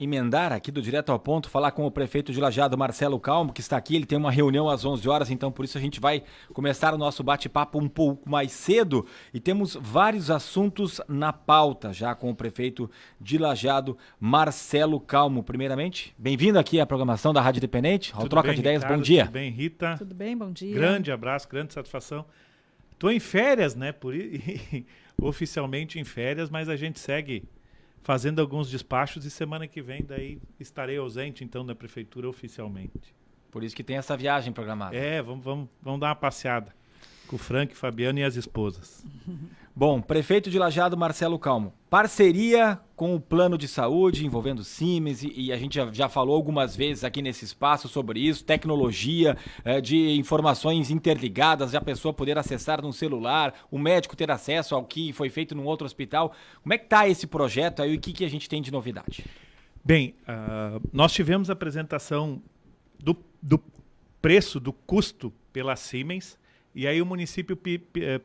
emendar aqui do Direto ao Ponto, falar com o prefeito de Lajeado, Marcelo Calmo, que está aqui. Ele tem uma reunião às 11 horas, então por isso a gente vai começar o nosso bate-papo um pouco mais cedo. E temos vários assuntos na pauta já com o prefeito de Lajeado, Marcelo Calmo. Primeiramente, bem-vindo aqui à programação da Rádio Independente, ao Troca bem, de Ideias. Ricardo, bom dia. Tudo bem, Rita? Tudo bem, bom dia. Grande abraço, grande satisfação. Estou em férias, né? Oficialmente em férias, mas a gente segue fazendo alguns despachos e semana que vem daí estarei ausente então da prefeitura oficialmente. Por isso que tem essa viagem programada. Vamos dar uma passeada com o Frank, Fabiano e as esposas. Bom, prefeito de Lajeado, Marcelo Calmo, parceria com o plano de saúde envolvendo Siemens e a gente já falou algumas vezes aqui nesse espaço sobre isso, tecnologia de informações interligadas, de a pessoa poder acessar num celular, o médico ter acesso ao que foi feito num outro hospital. Como é que está esse projeto aí e o que a gente tem de novidade? Bem, nós tivemos a apresentação do preço, do custo pela Siemens. E aí o município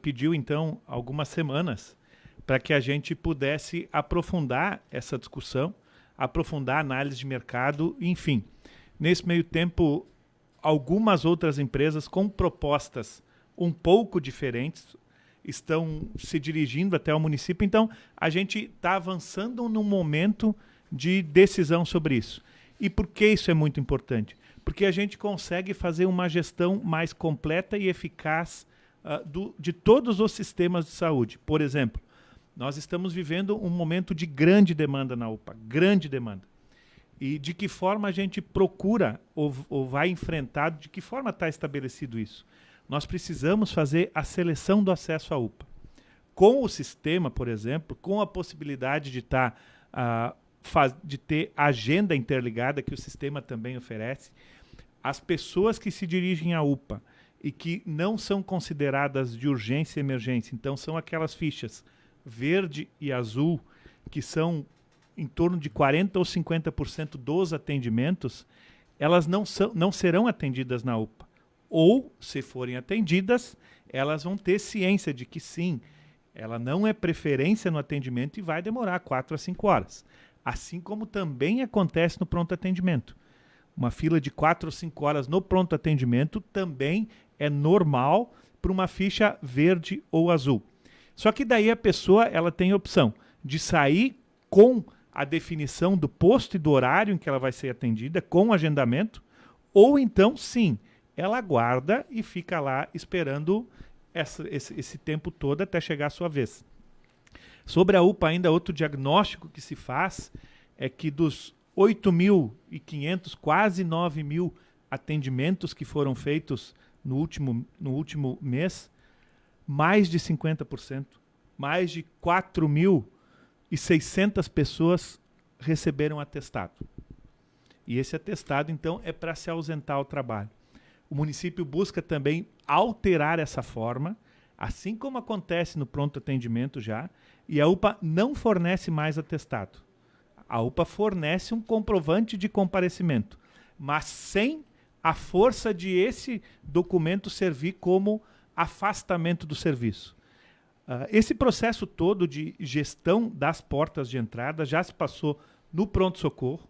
pediu, então, algumas semanas para que a gente pudesse aprofundar essa discussão, aprofundar a análise de mercado, enfim. Nesse meio tempo, algumas outras empresas com propostas um pouco diferentes estão se dirigindo até o município. Então, a gente está avançando num momento de decisão sobre isso. E por que isso é muito importante? Porque a gente consegue fazer uma gestão mais completa e eficaz de todos os sistemas de saúde. Por exemplo, nós estamos vivendo um momento de grande demanda na UPA, grande demanda. E de que forma a gente procura ou vai enfrentar, de que forma está estabelecido isso? Nós precisamos fazer a seleção do acesso à UPA. Com o sistema, por exemplo, com a possibilidade de de ter agenda interligada, que o sistema também oferece, as pessoas que se dirigem à UPA e que não são consideradas de urgência e emergência, então são aquelas fichas verde e azul, que são em torno de 40% ou 50% dos atendimentos, elas não serão atendidas na UPA. Ou, se forem atendidas, elas vão ter ciência de que sim, ela não é preferência no atendimento e vai demorar 4 a 5 horas. Assim como também acontece no pronto atendimento. Uma fila de 4 ou 5 horas no pronto atendimento também é normal para uma ficha verde ou azul. Só que daí a pessoa ela tem a opção de sair com a definição do posto e do horário em que ela vai ser atendida, com o agendamento, ou então, sim, ela aguarda e fica lá esperando esse tempo todo até chegar a sua vez. Sobre a UPA ainda, outro diagnóstico que se faz é que dos 8.500, quase 9.000 atendimentos que foram feitos no último mês, mais de 50%, mais de 4.600 pessoas receberam atestado. E esse atestado, então, é para se ausentar ao trabalho. O município busca também alterar essa forma, assim como acontece no pronto atendimento já, e a UPA não fornece mais atestado. A UPA fornece um comprovante de comparecimento, mas sem a força de esse documento servir como afastamento do serviço. Esse processo todo de gestão das portas de entrada já se passou no pronto-socorro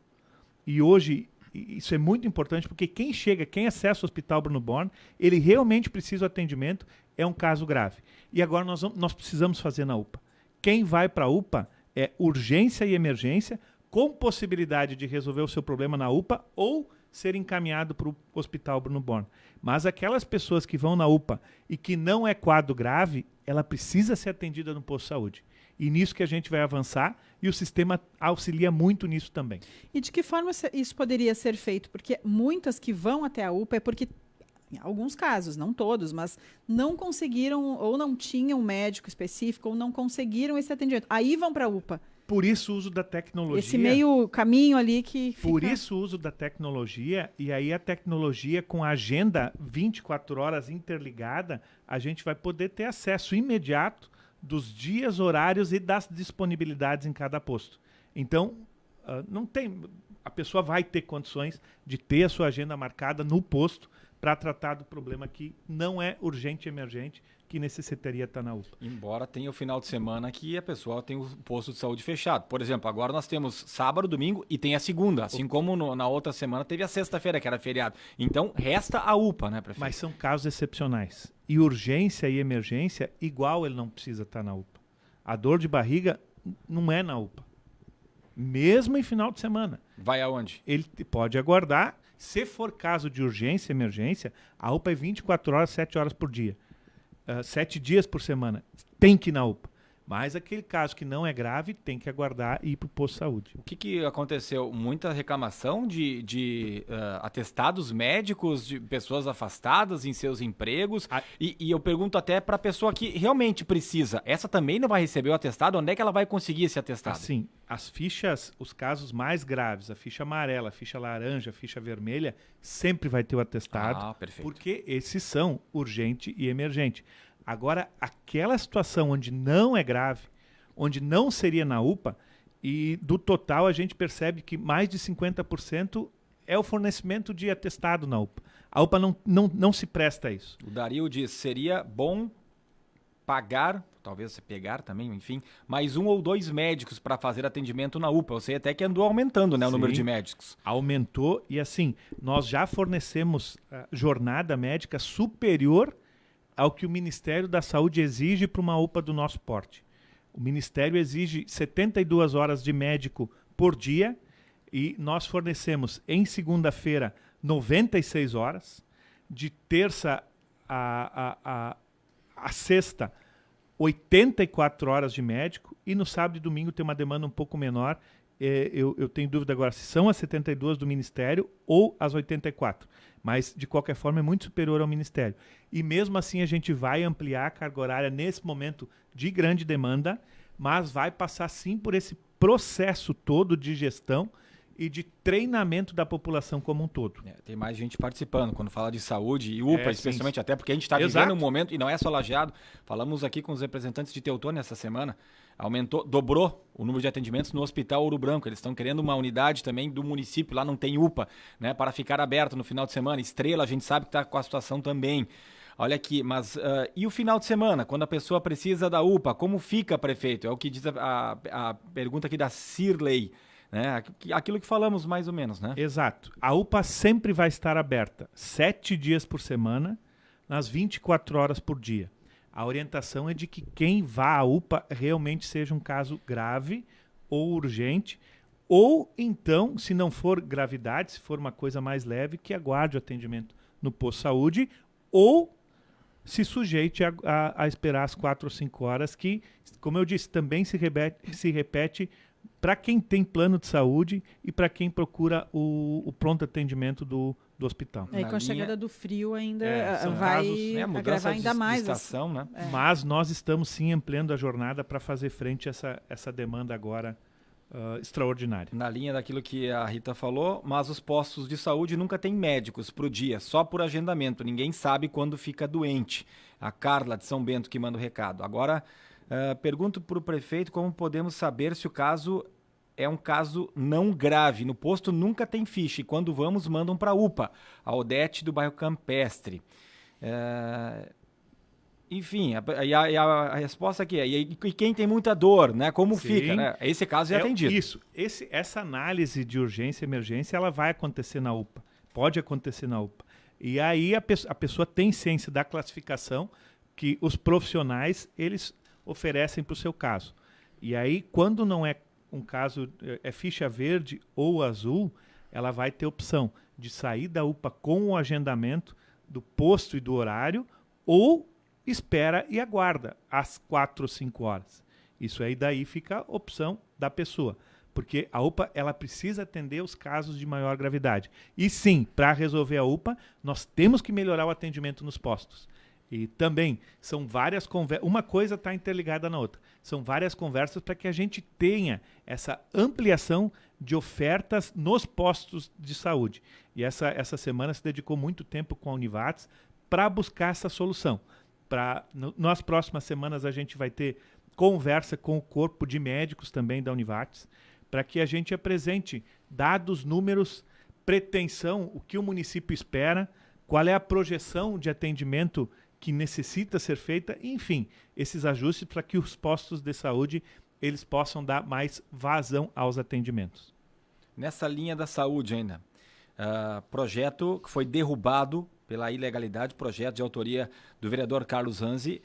e hoje isso é muito importante porque quem acessa o Hospital Bruno Born, ele realmente precisa do atendimento, é um caso grave. E agora nós precisamos fazer na UPA. Quem vai para a UPA é urgência e emergência, com possibilidade de resolver o seu problema na UPA ou ser encaminhado para o Hospital Bruno Born. Mas aquelas pessoas que vão na UPA e que não é quadro grave, ela precisa ser atendida no posto de saúde. E nisso que a gente vai avançar e o sistema auxilia muito nisso também. E de que forma isso poderia ser feito? Porque muitas que vão até a UPA é porque, em alguns casos, não todos, mas não conseguiram ou não tinham um médico específico ou não conseguiram esse atendimento. Aí vão para a UPA. Por isso o uso da tecnologia. Esse meio caminho ali que fica... Por isso o uso da tecnologia, e aí a tecnologia com a agenda 24 horas interligada, a gente vai poder ter acesso imediato dos dias, horários e das disponibilidades em cada posto. Então, a pessoa vai ter condições de ter a sua agenda marcada no posto para tratar do problema que não é urgente e emergente, que necessitaria estar na UPA. Embora tenha o final de semana que a pessoa tem o posto de saúde fechado. Por exemplo, agora nós temos sábado, domingo e tem a segunda. Assim como na outra semana teve a sexta-feira, que era feriado. Então, resta a UPA, né, prefeito? Mas são casos excepcionais. E urgência e emergência, igual ele não precisa estar na UPA. A dor de barriga não é na UPA. Mesmo em final de semana. Vai aonde? Ele pode aguardar. Se for caso de urgência e emergência, a UPA é 24 horas, 7 horas por dia. 7 dias por semana. Tem que ir na UPA. Mas aquele caso que não é grave, tem que aguardar e ir para o posto de saúde. O que aconteceu? Muita reclamação de atestados médicos, de pessoas afastadas em seus empregos. E eu pergunto até para a pessoa que realmente precisa. Essa também não vai receber o atestado? Onde é que ela vai conseguir esse atestado? Assim, as fichas, os casos mais graves, a ficha amarela, a ficha laranja, a ficha vermelha, sempre vai ter o atestado. Perfeito. Porque esses são urgente e emergente. Agora, aquela situação onde não é grave, onde não seria na UPA, e do total a gente percebe que mais de 50% é o fornecimento de atestado na UPA. A UPA não se presta a isso. O Dario diz, seria bom pagar, talvez você pegar também, enfim, mais 1 ou 2 médicos para fazer atendimento na UPA. Eu sei até que andou aumentando, né, o número de médicos. Aumentou e assim, nós já fornecemos jornada médica superior ao que o Ministério da Saúde exige para uma UPA do nosso porte. O Ministério exige 72 horas de médico por dia e nós fornecemos em segunda-feira 96 horas, de terça a sexta 84 horas de médico e no sábado e domingo tem uma demanda um pouco menor. Eu tenho dúvida agora se são as 72 do Ministério ou as 84. Mas, de qualquer forma, é muito superior ao Ministério. E mesmo assim a gente vai ampliar a carga horária nesse momento de grande demanda, mas vai passar sim por esse processo todo de gestão e de treinamento da população como um todo. Tem mais gente participando quando fala de saúde e UPA, especialmente, sim. Até porque a gente está vivendo um momento, e não é só Lajeado, falamos aqui com os representantes de Teutônia essa semana, dobrou o número de atendimentos no Hospital Ouro Branco. Eles estão querendo uma unidade também do município, lá não tem UPA, né, para ficar aberto no final de semana. Estrela, a gente sabe que está com a situação também. Olha aqui, mas e o final de semana, quando a pessoa precisa da UPA, como fica, prefeito? É o que diz a pergunta aqui da Cirlei. Né? Aquilo que falamos mais ou menos, né? Exato. A UPA sempre vai estar aberta 7 dias por semana, nas 24 horas por dia. A orientação é de que quem vá à UPA realmente seja um caso grave ou urgente, ou então, se não for gravidade, se for uma coisa mais leve, que aguarde o atendimento no posto de saúde, ou se sujeite a esperar as 4 ou 5 horas, que, como eu disse, também se repete para quem tem plano de saúde e para quem procura o pronto atendimento do hospital. E com a chegada do frio ainda vai agravar ainda mais. Estação, né? Mas nós estamos sim ampliando a jornada para fazer frente a essa demanda agora extraordinária. Na linha daquilo que a Rita falou, mas os postos de saúde nunca têm médicos para o dia, só por agendamento. Ninguém sabe quando fica doente. A Carla de São Bento que manda o recado. Agora, pergunto para o prefeito como podemos saber se o caso é um caso não grave. No posto nunca tem ficha e quando vamos mandam para a UPA. A Odete do bairro Campestre. Enfim, a resposta aqui é, e quem tem muita dor, né? Como Sim. fica, né? Esse caso é atendido. Isso. Essa análise de urgência e emergência, ela vai acontecer na UPA. Pode acontecer na UPA. E aí a pessoa tem ciência da classificação que os profissionais, eles oferecem para o seu caso. E aí, quando não é um caso, é ficha verde ou azul, ela vai ter opção de sair da UPA com o agendamento do posto e do horário ou espera e aguarda às 4 ou 5 horas. Isso aí daí fica a opção da pessoa. Porque a UPA ela precisa atender os casos de maior gravidade. E sim, para resolver a UPA, nós temos que melhorar o atendimento nos postos. E também são várias conversas, uma coisa está interligada na outra. São várias conversas para que a gente tenha essa ampliação de ofertas nos postos de saúde. E essa semana se dedicou muito tempo com a Univates para buscar essa solução. Nas próximas semanas a gente vai ter conversa com o corpo de médicos também da Univates, para que a gente apresente dados, números, pretensão, o que o município espera, qual é a projeção de atendimento que necessita ser feita, enfim, esses ajustes para que os postos de saúde eles possam dar mais vazão aos atendimentos. Nessa linha da saúde ainda, projeto que foi derrubado pela ilegalidade, projeto de autoria do vereador Carlos Ranzi,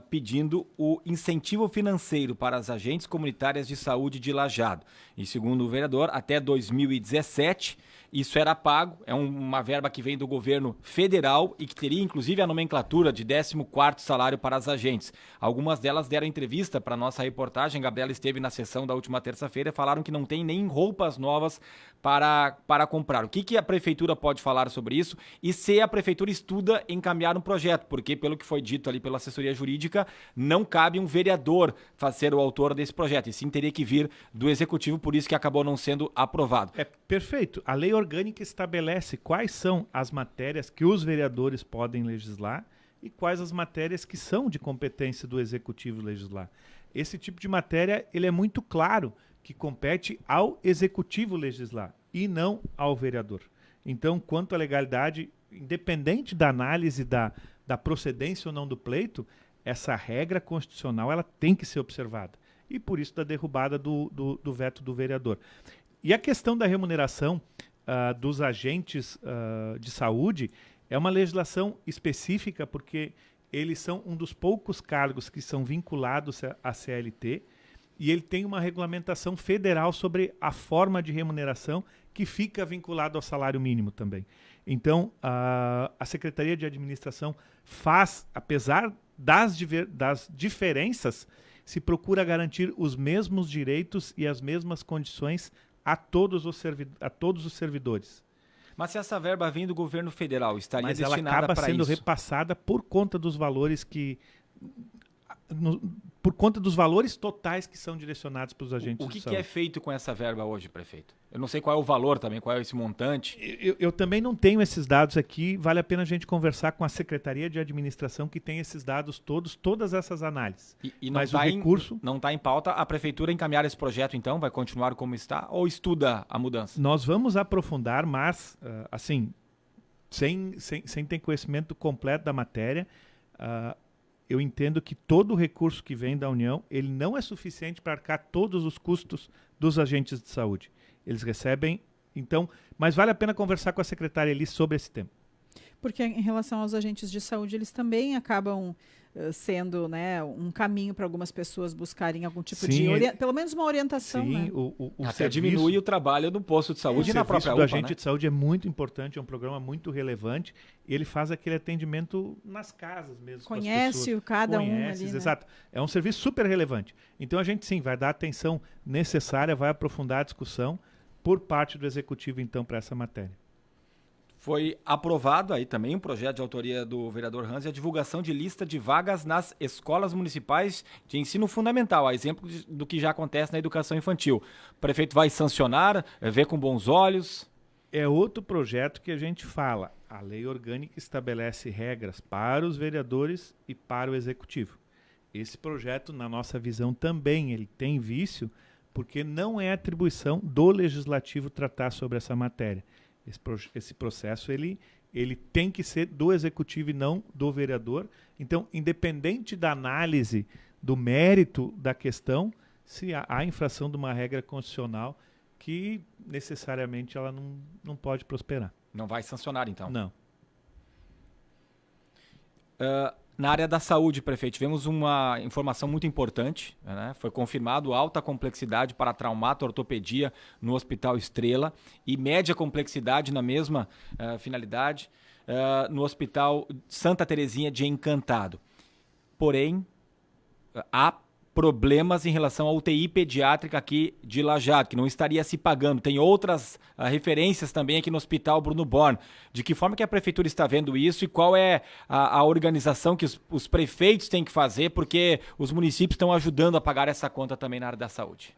pedindo o incentivo financeiro para as agentes comunitárias de saúde de Lajeado. E segundo o vereador, até 2017, isso era pago, é uma verba que vem do governo federal e que teria inclusive a nomenclatura de 14º salário para as agentes. Algumas delas deram entrevista para a nossa reportagem, a Gabriela esteve na sessão da última terça-feira e falaram que não tem nem roupas novas para comprar. O que a prefeitura pode falar sobre isso e se a prefeitura estuda encaminhar um projeto, porque pelo que foi dito ali pela assessoria jurídica, não cabe um vereador ser o autor desse projeto, e sim teria que vir do executivo, por isso que acabou não sendo aprovado. É perfeito. A lei orgânica estabelece quais são as matérias que os vereadores podem legislar e quais as matérias que são de competência do executivo legislar. Esse tipo de matéria ele é muito claro que compete ao executivo legislar e não ao vereador. Então, quanto à legalidade, independente da análise da procedência ou não do pleito, essa regra constitucional ela tem que ser observada. E por isso da derrubada do veto do vereador. E a questão da remuneração dos agentes de saúde é uma legislação específica porque eles são um dos poucos cargos que são vinculados à CLT e ele tem uma regulamentação federal sobre a forma de remuneração que fica vinculado ao salário mínimo também. Então, a Secretaria de Administração faz, apesar das diferenças, se procura garantir os mesmos direitos e as mesmas condições a todos os servidores. Mas se essa verba vem do governo federal, estaria Mas destinada ela acaba para sendo isso? repassada por conta dos valores por conta dos valores totais que são direcionados para os agentes O de que saúde. é feito com essa verba hoje, prefeito? Eu não sei qual é o valor também, qual é esse montante. Eu também não tenho esses dados aqui. Vale a pena a gente conversar com a Secretaria de Administração que tem esses dados todas essas análises. E não Mas o está recurso... não está em pauta a prefeitura encaminhar esse projeto, então? Vai continuar como está? Ou estuda a mudança? Nós vamos aprofundar, mas, assim, sem ter conhecimento completo da matéria, eu entendo que todo o recurso que vem da União, ele não é suficiente para arcar todos os custos dos agentes de saúde. Eles recebem, então, mas vale a pena conversar com a secretária ali sobre esse tema. Porque em relação aos agentes de saúde, eles também acabam sendo, né, um caminho para algumas pessoas buscarem algum tipo de pelo menos uma orientação. Sim, né? o Até diminui o trabalho do posto de saúde e na própria do UPA, agente né? de saúde é muito importante, é um programa muito relevante. E ele faz aquele atendimento nas casas mesmo. Conhece cada um ali, né? Exato. É um serviço super relevante. Então a gente sim vai dar a atenção necessária, vai aprofundar a discussão por parte do executivo então para essa matéria. Foi aprovado aí também um projeto de autoria do vereador Ranzi, a divulgação de lista de vagas nas escolas municipais de ensino fundamental, a exemplo do que já acontece na educação infantil. O prefeito vai sancionar, ver com bons olhos? É outro projeto que a gente fala. A lei orgânica estabelece regras para os vereadores e para o executivo. Esse projeto, na nossa visão, também ele tem vício, porque não é atribuição do legislativo tratar sobre essa matéria. Esse processo ele tem que ser do executivo e não do vereador. Então, independente da análise do mérito da questão, se há infração de uma regra constitucional que necessariamente ela não pode prosperar. Não vai sancionar, então? Não. Na área da saúde, prefeito, tivemos uma informação muito importante, né? Foi confirmado alta complexidade para traumato-ortopedia no Hospital Estrela e média complexidade na mesma finalidade no Hospital Santa Terezinha de Encantado. Porém, há problemas em relação à UTI pediátrica aqui de Lajeado, que não estaria se pagando. Tem outras referências também aqui no Hospital Bruno Born. De que forma que a prefeitura está vendo isso e qual é a organização que os prefeitos têm que fazer, porque os municípios estão ajudando a pagar essa conta também na área da saúde?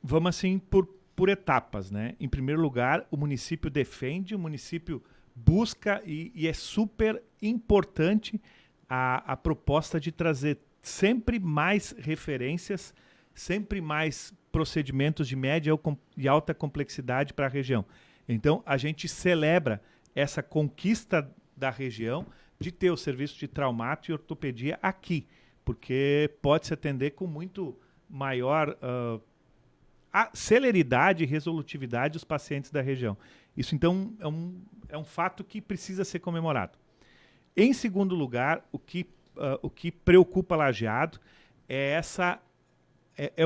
Vamos assim por etapas, né? Em primeiro lugar, o município defende, o município busca e é super importante a proposta de trazer sempre mais referências, sempre mais procedimentos de média e alta complexidade para a região. Então, a gente celebra essa conquista da região de ter o serviço de traumato e ortopedia aqui, porque pode se atender com muito maior celeridade e resolutividade os pacientes da região. Isso, então, é um fato que precisa ser comemorado. Em segundo lugar, o que preocupa Lajeado é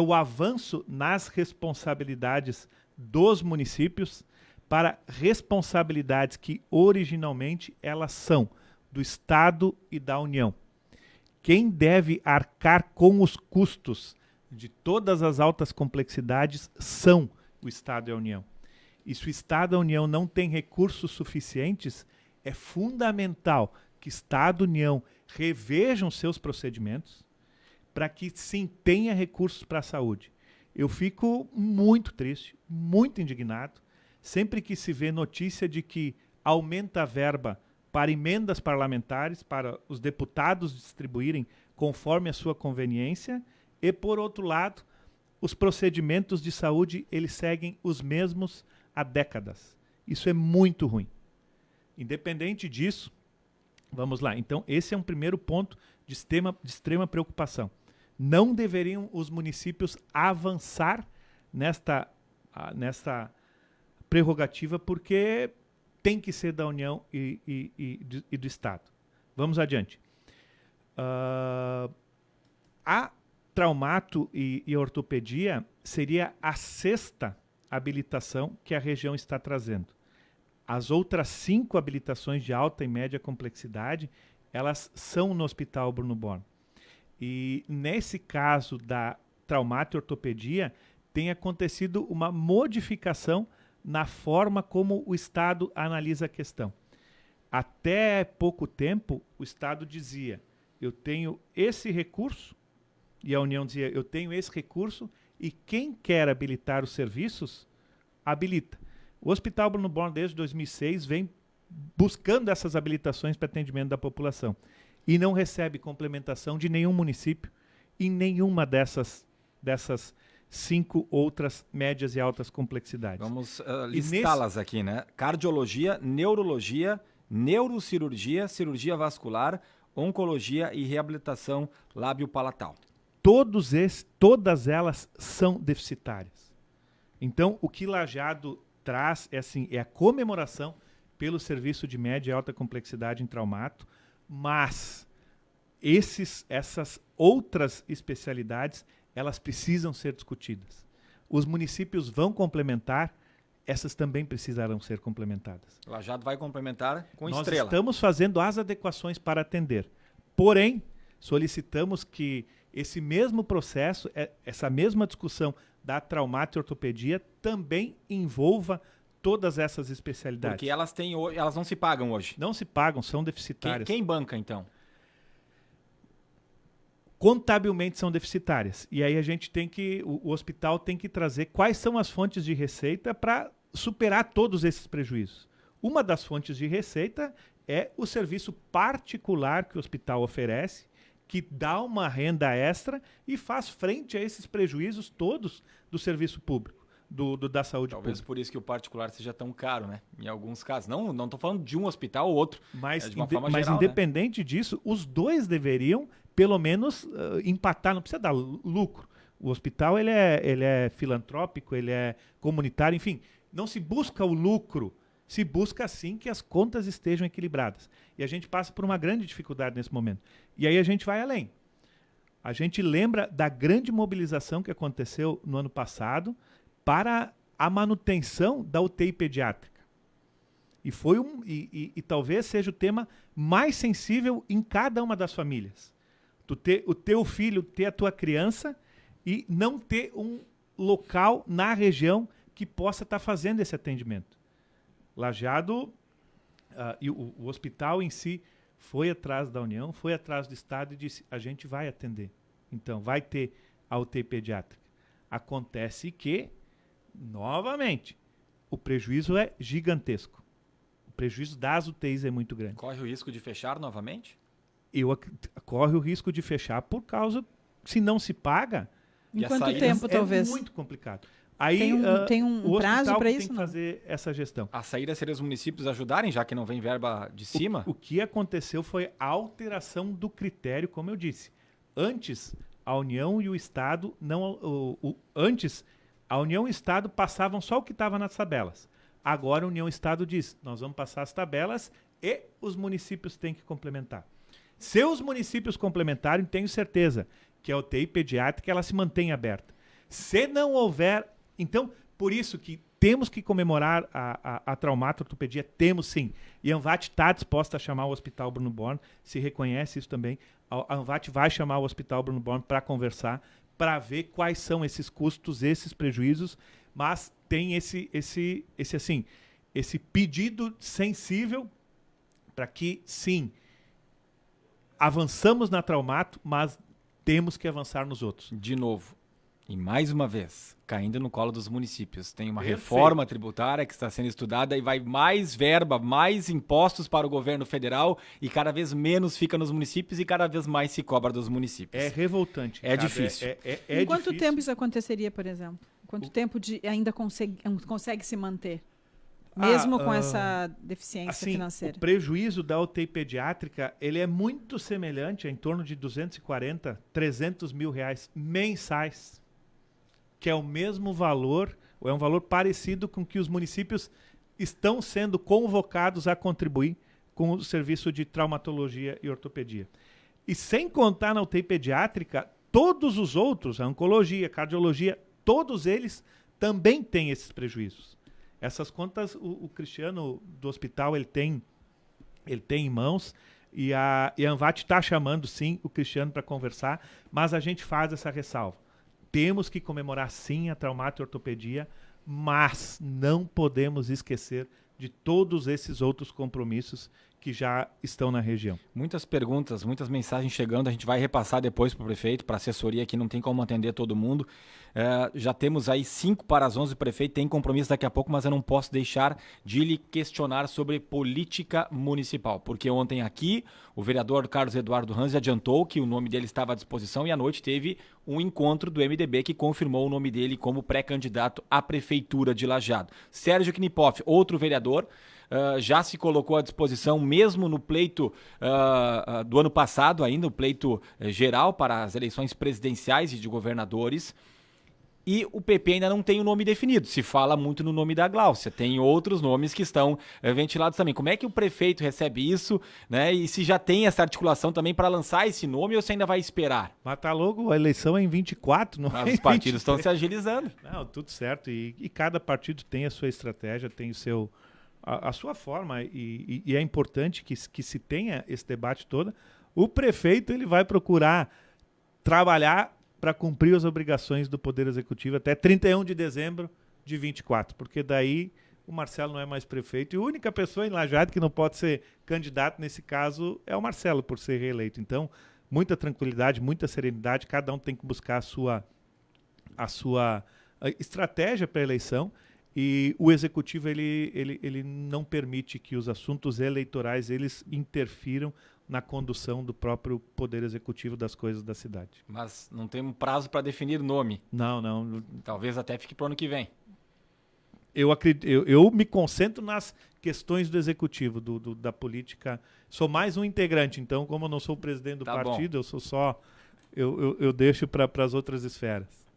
o avanço nas responsabilidades dos municípios para responsabilidades que originalmente elas são do Estado e da União. Quem deve arcar com os custos de todas as altas complexidades são o Estado e a União. E se o Estado e a União não têm recursos suficientes, é fundamental que Estado e União revejam seus procedimentos para que sim tenha recursos para a saúde. Eu fico muito triste, muito indignado, sempre que se vê notícia de que aumenta a verba para emendas parlamentares, para os deputados distribuírem conforme a sua conveniência, e, por outro lado, os procedimentos de saúde eles seguem os mesmos há décadas. Isso é muito ruim. Independente disso, vamos lá. Então, esse é um primeiro ponto de extrema preocupação. Não deveriam os municípios avançar nesta prerrogativa, porque tem que ser da União e do Estado. Vamos adiante. A traumato e ortopedia seria a 6ª habilitação que a região está trazendo. As outras 5 habilitações de alta e média complexidade, elas são no Hospital Bruno Born. E nesse caso da traumato e ortopedia, tem acontecido uma modificação na forma como o Estado analisa a questão. Até pouco tempo, o Estado dizia, eu tenho esse recurso, e a União dizia, eu tenho esse recurso, e quem quer habilitar os serviços, habilita. O Hospital Bruno Born, desde 2006, vem buscando essas habilitações para atendimento da população. E não recebe complementação de nenhum município em nenhuma dessas 5 outras médias e altas complexidades. Vamos listá-las aqui, né? Cardiologia, neurologia, neurocirurgia, cirurgia vascular, oncologia e reabilitação lábio-palatal. Todas elas são deficitárias. Então, o que Lajeado traz é a comemoração pelo serviço de média e alta complexidade em traumato, mas essas outras especialidades, elas precisam ser discutidas. Os municípios vão complementar, essas também precisarão ser complementadas. Lajeado vai complementar com Nós Estrela. Nós estamos fazendo as adequações para atender. Porém, solicitamos que esse mesmo processo, essa mesma discussão da traumato e ortopedia também envolva todas essas especialidades. Porque elas não se pagam hoje. Não se pagam, são deficitárias. Quem banca, então? Contabilmente são deficitárias. E aí o hospital tem que trazer quais são as fontes de receita para superar todos esses prejuízos. Uma das fontes de receita é o serviço particular que o hospital oferece, que dá uma renda extra e faz frente a esses prejuízos todos do serviço público, da saúde pública. Talvez por isso que o particular seja tão caro, né? Em alguns casos. Não estou falando de um hospital ou outro, mas de uma forma geral, independente disso, os dois deveriam, pelo menos, empatar, não precisa dar lucro. O hospital ele é filantrópico, ele é comunitário, enfim, não se busca o lucro, se busca sim que as contas estejam equilibradas. E a gente passa por uma grande dificuldade nesse momento. E aí a gente vai além. A gente lembra da grande mobilização que aconteceu no ano passado para a manutenção da UTI pediátrica. E talvez seja o tema mais sensível em cada uma das famílias. O teu filho ter a tua criança e não ter um local na região que possa estar fazendo esse atendimento. Lajeado, e o hospital em si foi atrás da União, foi atrás do Estado e disse, a gente vai atender. Então, vai ter a UTI pediátrica. Acontece que, novamente, o prejuízo é gigantesco. O prejuízo das UTIs é muito grande. Corre o risco de fechar novamente? Corre o risco de fechar por causa, se não se paga... Em quanto tempo, talvez? É muito complicado. Aí Tem um o prazo hospital para tem isso? que Não? fazer essa gestão. A saída seria os municípios ajudarem, já que não vem verba de cima? O que aconteceu foi a alteração do critério, como eu disse. Antes, a União e o Estado antes a União e o Estado passavam só o que estava nas tabelas. Agora a União e o Estado diz: nós vamos passar as tabelas e os municípios têm que complementar. Se os municípios complementarem, tenho certeza que a UTI pediátrica ela se mantém aberta. Se não houver, então, por isso que temos que comemorar a traumato-ortopedia, temos sim. E a Anvat está disposta a chamar o Hospital Bruno Born, se reconhece isso também. A Anvat vai chamar o Hospital Bruno Born para conversar, para ver quais são esses custos, esses prejuízos, mas tem esse pedido sensível para que, sim, avançamos na Traumato, mas temos que avançar nos outros. De novo, e mais uma vez, caindo no colo dos municípios. Tem uma Perfeito. reforma tributária que está sendo estudada e vai mais verba, mais impostos para o governo federal e cada vez menos fica nos municípios e cada vez mais se cobra dos municípios. É revoltante. É sabe? difícil. Em quanto difícil. tempo isso aconteceria, por exemplo? Quanto tempo ainda consegue se manter? Mesmo com essa deficiência financeira. O prejuízo da UTI pediátrica, ele é muito semelhante, é em torno de 240, 300 mil reais mensais, que é o mesmo valor, ou é um valor parecido com que os municípios estão sendo convocados a contribuir com o serviço de traumatologia e ortopedia. E sem contar na UTI pediátrica, todos os outros, a oncologia, a cardiologia, todos eles também têm esses prejuízos. Essas contas o Cristiano do hospital ele tem em mãos e a Anvat está chamando sim o Cristiano para conversar, mas a gente faz essa ressalva. Temos que comemorar sim a traumato e ortopedia, mas não podemos esquecer de todos esses outros compromissos que já estão na região. Muitas perguntas, muitas mensagens chegando, a gente vai repassar depois para o prefeito, para a assessoria, que não tem como atender todo mundo. Já temos aí 5 para as 11, o prefeito tem compromisso daqui a pouco, mas eu não posso deixar de lhe questionar sobre política municipal, porque ontem aqui o vereador Carlos Eduardo Ranzi adiantou que o nome dele estava à disposição e à noite teve um encontro do MDB que confirmou o nome dele como pré-candidato à prefeitura de Lajeado. Sérgio Knipoff, outro vereador, já se colocou à disposição, mesmo no pleito do ano passado ainda, o pleito geral para as eleições presidenciais e de governadores, e o PP ainda não tem o nome definido. Se fala muito no nome da Gláucia, tem outros nomes que estão ventilados também. Como é que o prefeito recebe isso, né? E se já tem essa articulação também para lançar esse nome ou se ainda vai esperar? Mas tá logo, a eleição é em 24, não é? Os partidos estão se agilizando. Não, tudo certo. E cada partido tem a sua estratégia, tem a sua forma. E é importante que se tenha esse debate todo. O prefeito ele vai procurar trabalhar para cumprir as obrigações do Poder Executivo até 31 de dezembro de 24, porque daí o Marcelo não é mais prefeito e a única pessoa em Lajeado que não pode ser candidato nesse caso é o Marcelo, por ser reeleito. Então, muita tranquilidade, muita serenidade, cada um tem que buscar a sua estratégia para a eleição e o Executivo ele não permite que os assuntos eleitorais eles interfiram na condução do próprio Poder Executivo das coisas da cidade. Mas não tem um prazo para definir nome. Não. Talvez até fique para o ano que vem. Eu me concentro nas questões do Executivo, da política. Sou mais um integrante, então, como eu não sou o presidente do partido, eu sou só... Eu deixo para as outras esferas.